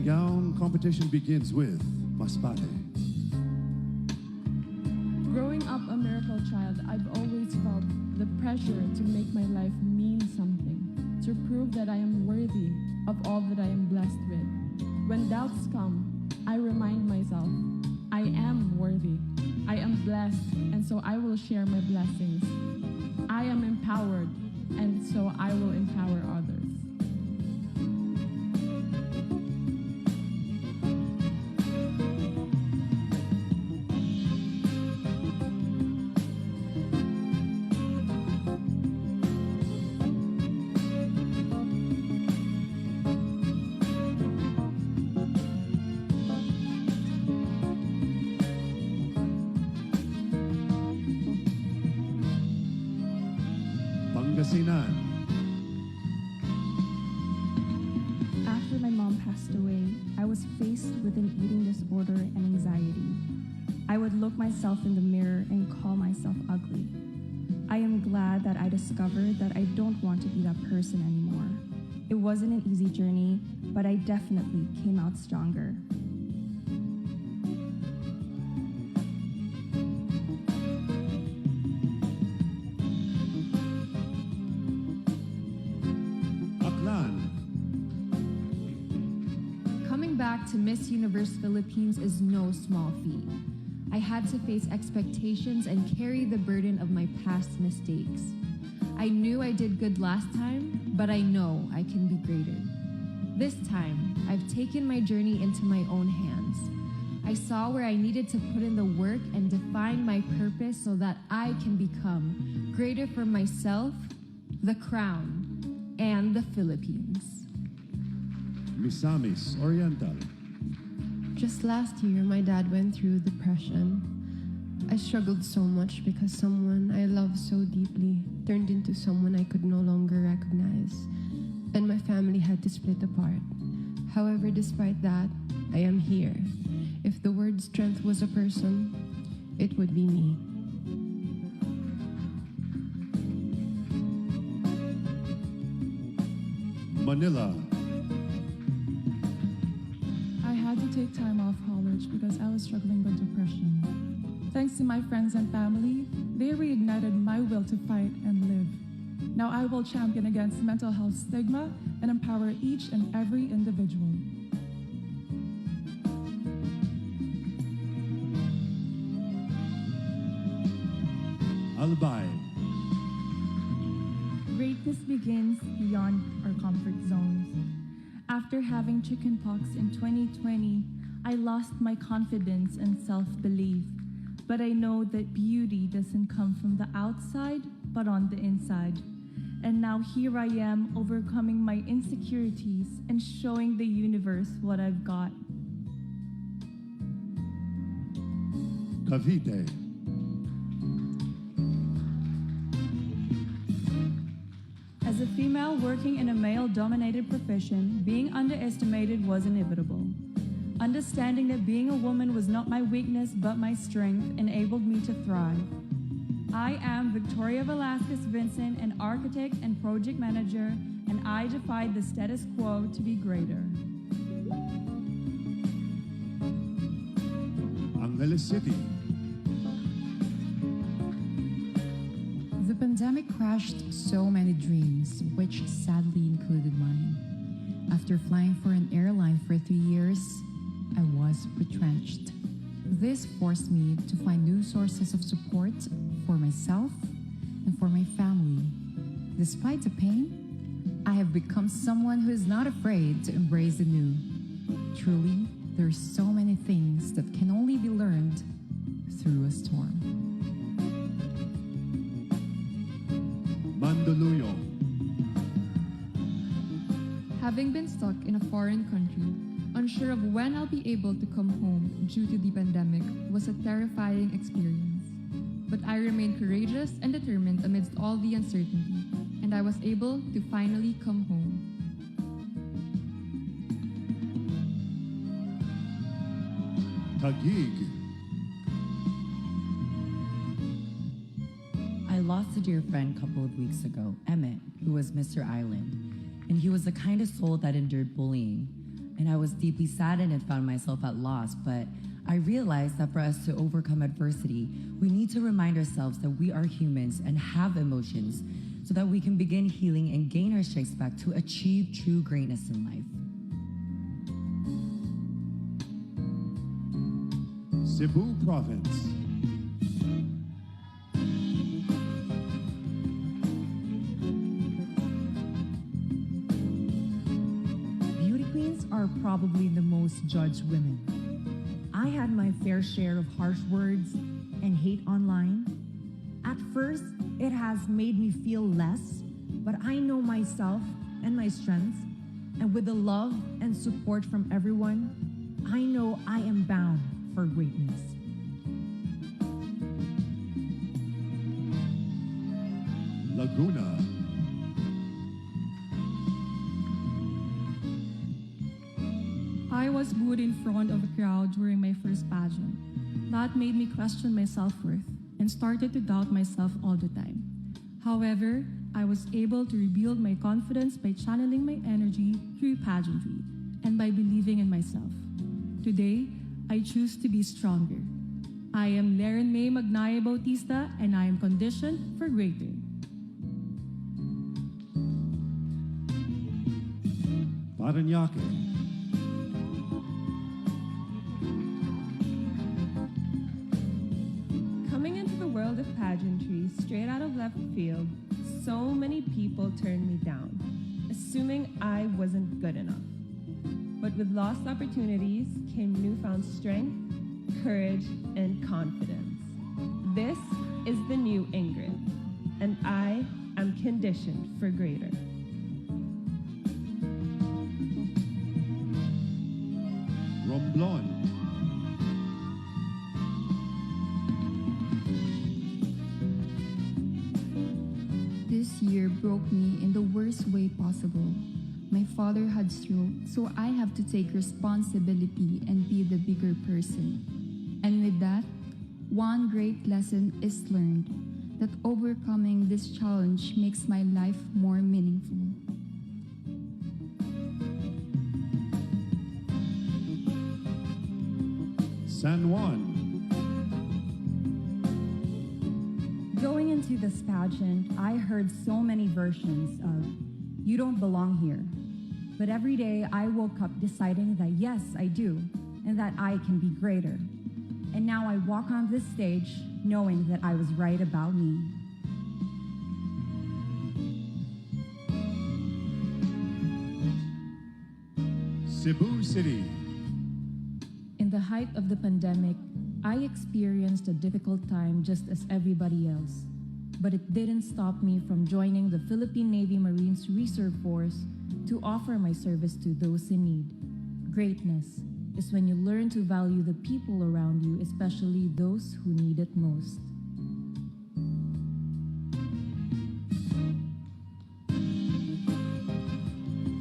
gown competition begins with Masbate. Growing up a miracle child, I've always felt the pressure to make my life mean something, to prove that I am worthy of all that I am blessed with. When doubts come, I remind myself, I am worthy, I am blessed, and so I will share my blessings. I am empowered, and so I will empower others. Pangasinan. After my mom passed away, I was faced with an eating disorder and anxiety. I would look myself in the mirror and call myself ugly. I am glad that I discovered that I don't want to be that person anymore. It wasn't an easy journey, but I definitely came out stronger. Coming back to Miss Universe Philippines is no small feat. I had to face expectations and carry the burden of my past mistakes. I knew I did good last time, but I know I can be greater. This time, I've taken my journey into my own hands. I saw where I needed to put in the work and define my purpose so that I can become greater for myself, the crown, and the Philippines. Misamis Oriental. Just last year, my dad went through depression. I struggled so much because someone I love so deeply turned into someone I could no longer recognize, and my family had to split apart. However, despite that, I am here. If the word strength was a person, it would be me. Manila. I had to take time off college because I was struggling with depression. Thanks to my friends and family, they reignited my will to fight and live. Now I will champion against mental health stigma and empower each and every individual. Albay. Greatness begins beyond our comfort zones. After having chickenpox in 2020, I lost my confidence and self-belief. But I know that beauty doesn't come from the outside, but on the inside. And now here I am, overcoming my insecurities and showing the universe what I've got. Cavite. As a female working in a male-dominated profession, being underestimated was inevitable. Understanding that being a woman was not my weakness but my strength enabled me to thrive. I am Victoria Velasquez Vincent, an architect and project manager, and I defied the status quo to be greater. Angeles City. The pandemic crashed so many dreams, which sadly included mine. After flying for an airline for 3 years, I was retrenched. This forced me to find new sources of support for myself and for my family. Despite the pain, I have become someone who is not afraid to embrace the new. Truly, there are so many things that can only be learned through a storm. Mandaluyong. Having been stuck in a foreign country, unsure of when I'll be able to come home due to the pandemic was a terrifying experience. But I remained courageous and determined amidst all the uncertainty, and I was able to finally come home. Taguig. I lost a dear friend a couple of weeks ago, Emmett, who was Mr. Island, and he was the kind of soul that endured bullying. and I was deeply saddened and found myself at loss. But I realized that for us to overcome adversity, we need to remind ourselves that we are humans and have emotions so that we can begin healing and gain our strength back to achieve true greatness in life. Cebu Province. Beauty queens are probably the most judged women. I had my fair share of harsh words and hate online. At first, it has made me feel less, but I know myself and my strengths, and with the love and support from everyone, I know I am bound for greatness. Laguna. I was booed in front of a crowd during my first pageant. That made me question my self-worth and started to doubt myself all the time. However, I was able to rebuild my confidence by channeling my energy through pageantry and by believing in myself. Today, I choose to be stronger. I am Laren May Magnaya Bautista, and I am conditioned for greater. Parañaque. Coming into the world of pageantry straight out of left field, so many people turned me down, assuming I wasn't good enough. But with lost opportunities came newfound strength, courage, and confidence. This is the new Ingrid, and I am conditioned for greater. Romblon. This year broke me in the worst way possible. My father had stroke, so I have to take responsibility and be the bigger person. And with that, one great lesson is learned, that overcoming this challenge makes my life more meaningful. San Juan. Going into this pageant, I heard so many versions of, "You don't belong here." But every day I woke up deciding that yes, I do, and that I can be greater. And now I walk on this stage knowing that I was right about me. Cebu City. In the height of the pandemic, I experienced a difficult time just as everybody else. But it didn't stop me from joining the Philippine Navy Marines Reserve Force to offer my service to those in need. Greatness is when you learn to value the people around you, especially those who need it most.